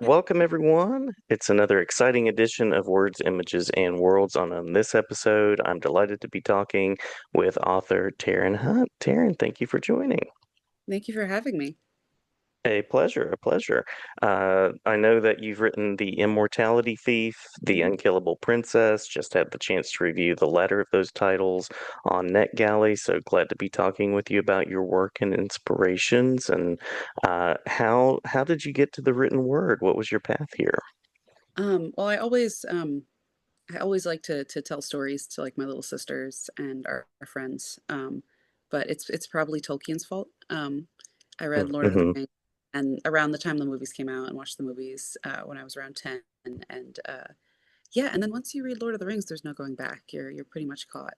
Welcome, everyone. It's another exciting edition of Words, Images, and Worlds. On this episode, I'm delighted to be talking with author Taran Hunt. Taran, thank you for joining. Thank you for having me. A pleasure, a pleasure. I know that you've written The Immortality Thief, The Mhm. Unkillable Princess, just had the chance to review the latter of those titles on NetGalley, so glad to be talking with you about your work and inspirations. And how did you get to the written word? What was your path here? Well, I always like to tell stories to like my little sisters and our friends. But it's probably Tolkien's fault. I read Lord of the Mm-hmm. Rings, and around the time the movies came out, and watched the movies when I was around 10, and yeah, and then once you read Lord of the Rings, there's no going back. You're pretty much caught.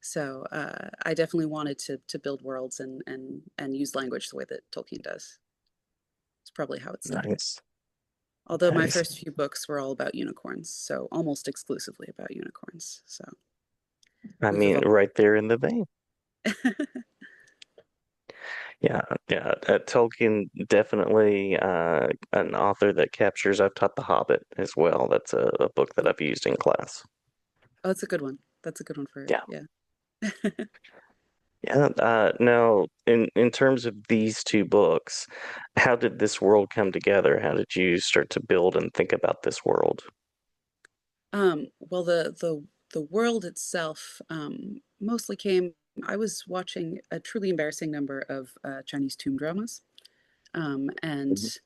So I definitely wanted to build worlds and use language the way that Tolkien does. It's probably how it started. Nice. Although my Nice. first few books were all about unicorns, so almost exclusively about unicorns. So I we've mean, evolved. right there in the vein. Yeah, yeah. Tolkien definitely an author that captures. I've taught The Hobbit as well. That's a book that Oh, I've used in class. that's a good one. That's a good one for, Yeah, yeah. yeah. Now, in terms of these two books, how did this world come together? How did you start to build and think about this world? Well, the world itself mostly came. I was watching a truly embarrassing number of Chinese tomb dramas, and Mhm.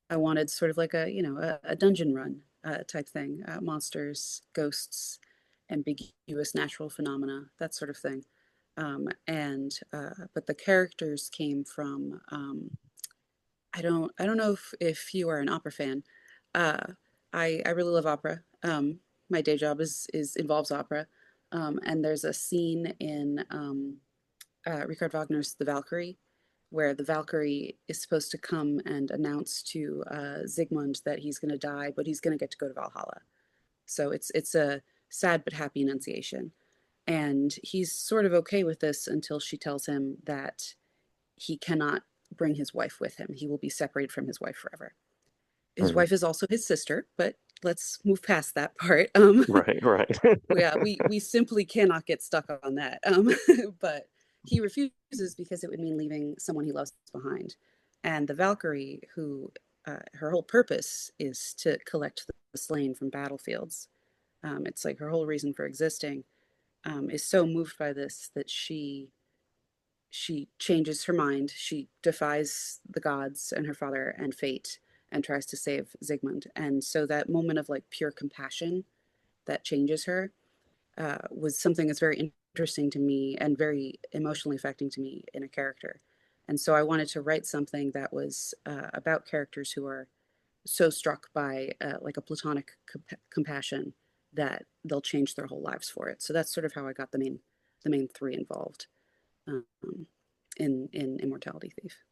I wanted sort of like a dungeon run type thing, monsters, ghosts, ambiguous natural phenomena, that sort of thing. And But the characters came from I don't know if you are an opera fan. Uh, I really love opera. My day job is involves opera, and there's a scene in Richard Wagner's The Valkyrie, where the Valkyrie is supposed to come and announce to Sigmund that he's going to die, but he's going to get to go to Valhalla. So it's a sad but happy annunciation, and he's sort of okay with this until she tells him that he cannot bring his wife with him. He will be separated from his wife forever. His Mhm. wife is also his sister, but let's move past that part. Right, right. Yeah, we simply cannot get stuck on that. But he refuses because it would mean leaving someone he loves behind. And the Valkyrie, who her whole purpose is to collect the slain from battlefields. It's like her whole reason for existing. Is so moved by this that she changes her mind. She defies the gods and her father and fate and tries to save Sigmund. And so that moment of like pure compassion that changes her was something that's very interesting to me and very emotionally affecting to me in a character. And so I wanted to write something that was about characters who are so struck by like a platonic compassion that they'll change their whole lives for it. So that's sort of how I got the main three involved um, in Immortality Thief.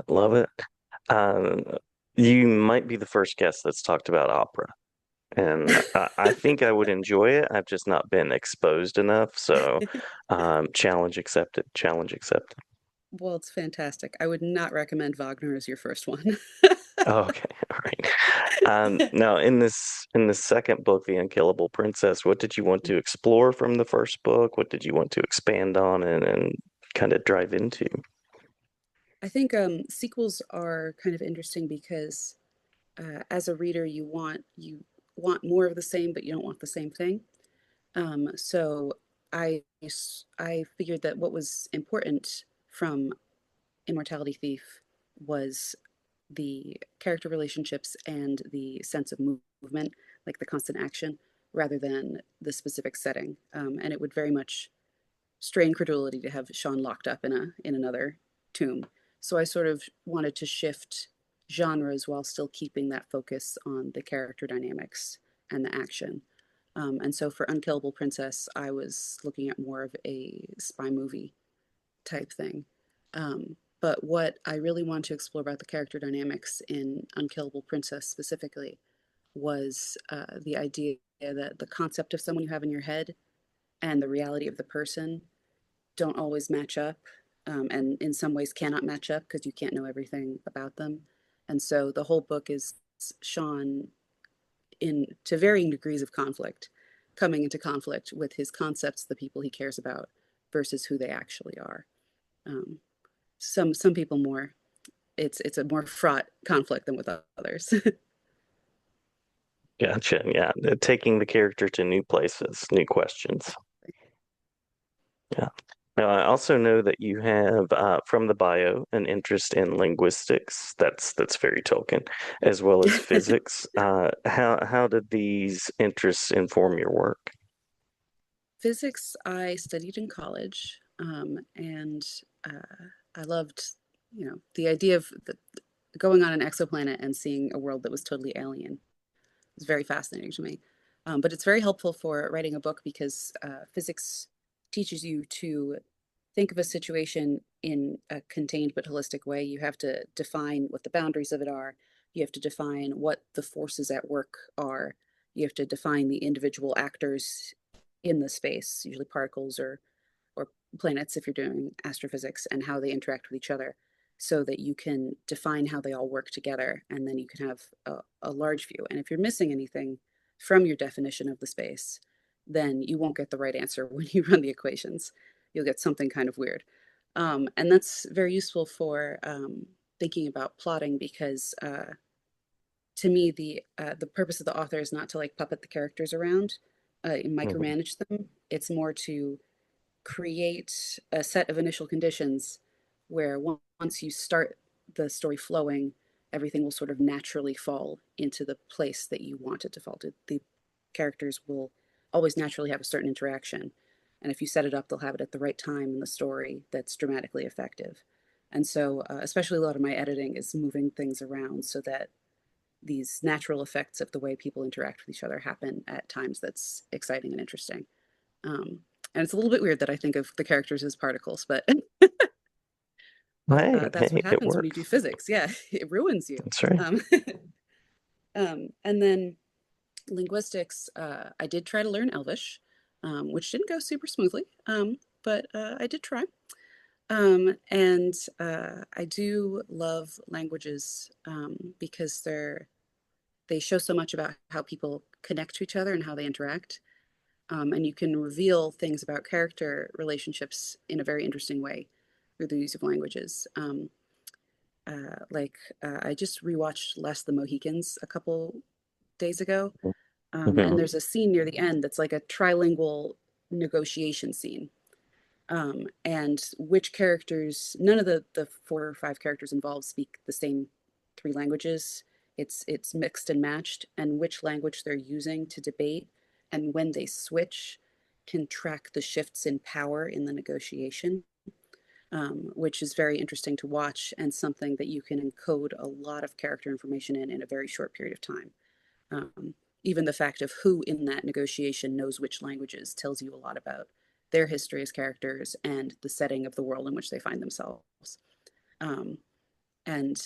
Love it. Um, you might be the first guest that's talked about opera. And I think I would enjoy it. I've just not been exposed enough. So, challenge accepted. Challenge accepted. Well, it's fantastic. I would not recommend Wagner as your first one. Oh, okay, all right. Now, in this second book, The Unkillable Princess, what did you want to explore from the first book? What did you want to expand on and kind of drive into? I think sequels are kind of interesting because as a reader, you want more of the same, but you don't want the same thing. So I figured that what was important from Immortality Thief was the character relationships and the sense of movement, like the constant action, rather than the specific setting. And it would very much strain credulity to have Sean locked up in another tomb. So I sort of wanted to shift genres while still keeping that focus on the character dynamics and the action. And so for Unkillable Princess, I was looking at more of a spy movie type thing. But what I really wanted to explore about the character dynamics in Unkillable Princess specifically was the idea that the concept of someone you have in your head and the reality of the person don't always match up. and in some ways cannot match up because you can't know everything about them. And so the whole book is Sean in to varying degrees of conflict, coming into conflict with his concepts, the people he cares about, versus who they actually are. Um, some people more it's a more fraught conflict than with others. Gotcha. Yeah, taking the character to new places, new questions. Yeah. Now, I also know that you have, from the bio, an interest in linguistics. That's very Tolkien, as well as physics. How did these interests inform your work? Physics I studied in college, and I loved, the idea of going on an exoplanet and seeing a world that was totally alien. It's very fascinating to me. But it's very helpful for writing a book because physics teaches you to think of a situation in a contained but holistic way. You have to define what the boundaries of it are. You have to define what the forces at work are. You have to define the individual actors in the space, usually particles or planets if you're doing astrophysics, and how they interact with each other so that you can define how they all work together, and then you can have a large view. And if you're missing anything from your definition of the space, then you won't get the right answer when you run the equations. You'll get something kind of weird. And that's very useful for thinking about plotting because to me, the purpose of the author is not to like puppet the characters around and Mhm. micromanage them. It's more to create a set of initial conditions where once you start the story flowing, everything will sort of naturally fall into the place that you want it to fall to. The characters will always naturally have a certain interaction. And if you set it up, they'll have it at the right time in the story that's dramatically effective. And so, especially a lot of my editing is moving things around so that these natural effects of the way people interact with each other happen at times that's exciting and interesting. Um, and it's a little bit weird that I think of the characters as particles, but Hey, that's hey, what it happens when you do works. physics. Yeah, it ruins you. That's right. Um, and then linguistics, I did try to learn Elvish, which didn't go super smoothly, but I did try. And I do love languages because they show so much about how people connect to each other and how they interact. And you can reveal things about character relationships in a very interesting way through the use of languages. I just rewatched Last of the Mohicans a couple days ago, and Mhm. there's a scene near the end that's like a trilingual negotiation scene. And which characters? None of the 4 or 5 characters involved speak the same 3 languages. It's mixed and matched, and which language they're using to debate and when they switch can track the shifts in power in the negotiation, which is very interesting to watch and something that you can encode a lot of character information in a very short period of time. Even the fact of who in that negotiation knows which languages tells you a lot about their history as characters and the setting of the world in which they find themselves. Um, and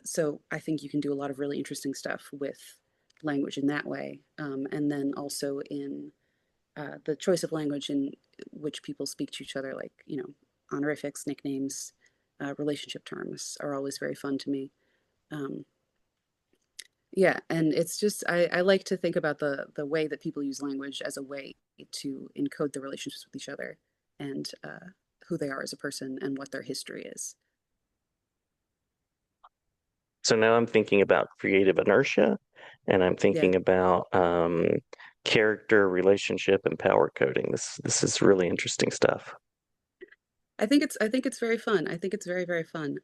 so I think you can do a lot of really interesting stuff with language in that way. And then also in the choice of language in which people speak to each other, like, honorifics, nicknames, relationship terms are always very fun to me. Um, yeah, and it's just I like to think about the way that people use language as a way to encode their relationships with each other and who they are as a person and what their history is. So now I'm thinking about creative inertia, and I'm Yeah, thinking about character, relationship, and power coding. This is really interesting stuff. I think it's very fun. I think it's very very fun.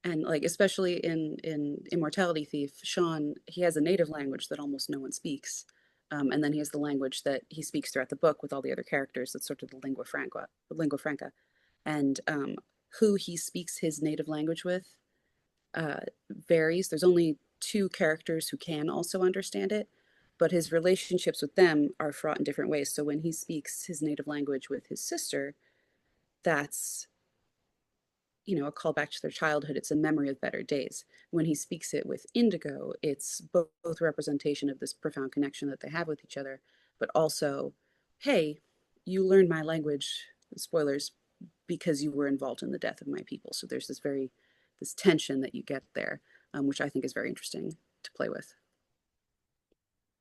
And like especially in Immortality Thief, Sean he has a native language that almost no one speaks. And then he has the language that he speaks throughout the book with all the other characters. That's sort of the lingua franca, and who he speaks his native language with uh, varies. There's only 2 characters who can also understand it, but his relationships with them are fraught in different ways. So when he speaks his native language with his sister, that's a callback to their childhood. It's a memory of better days. When he speaks it with Indigo, it's both representation of this profound connection that they have with each other, but also, hey, you learned my language. Spoilers, because you were involved in the death of my people. So there's this tension that you get there, which I think is very interesting to play with.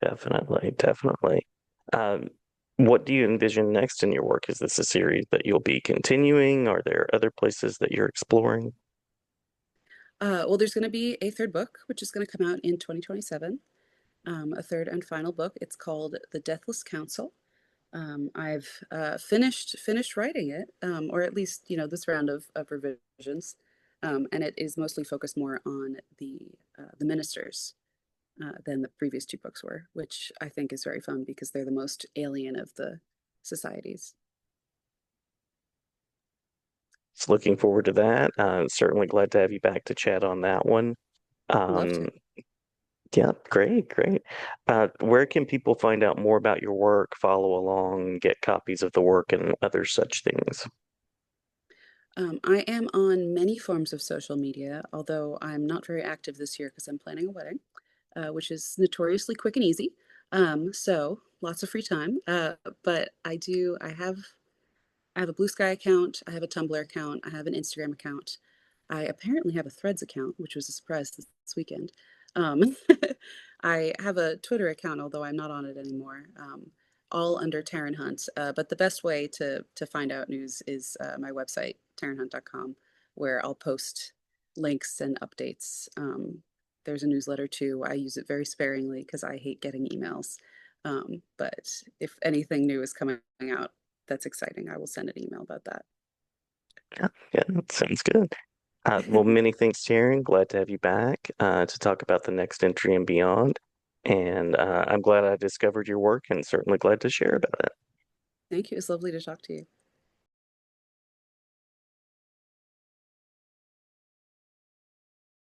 Definitely, definitely. Um, what do you envision next in your work? Is this a series that you'll be continuing? Are there other places that you're exploring? Well, there's going to be a third book, which is going to come out in 2027. A third and final book. It's called The Deathless Council. I've finished writing it, or at least this round of revisions, and it is mostly focused more on the ministers than the previous two books were, which I think is very fun because they're the most alien of the societies. Just looking forward to that. Certainly glad to have you back to chat on that one. Would love to. Um, yeah, great, great. Where can people find out more about your work, follow along, get copies of the work, and other such things? I am on many forms of social media, although I'm not very active this year because I'm planning a wedding, which is notoriously quick and easy. So lots of free time. But I have a Blue Sky account, I have a Tumblr account, I have an Instagram account. I apparently have a Threads account, which was a surprise this weekend. Um, I have a Twitter account, although I'm not on it anymore. All under Taran Hunt. But the best way to find out news is my website, taranhunt.com, where I'll post links and updates. There's a newsletter too. I use it very sparingly because I hate getting emails. But if anything new is coming out, that's exciting. I will send an email about that. Yeah, yeah, that sounds good. Well, many thanks, Taryn. Glad to have you back to talk about the next entry and beyond. And I'm glad I discovered your work and certainly glad to share about it. Thank you. It's lovely to talk to you.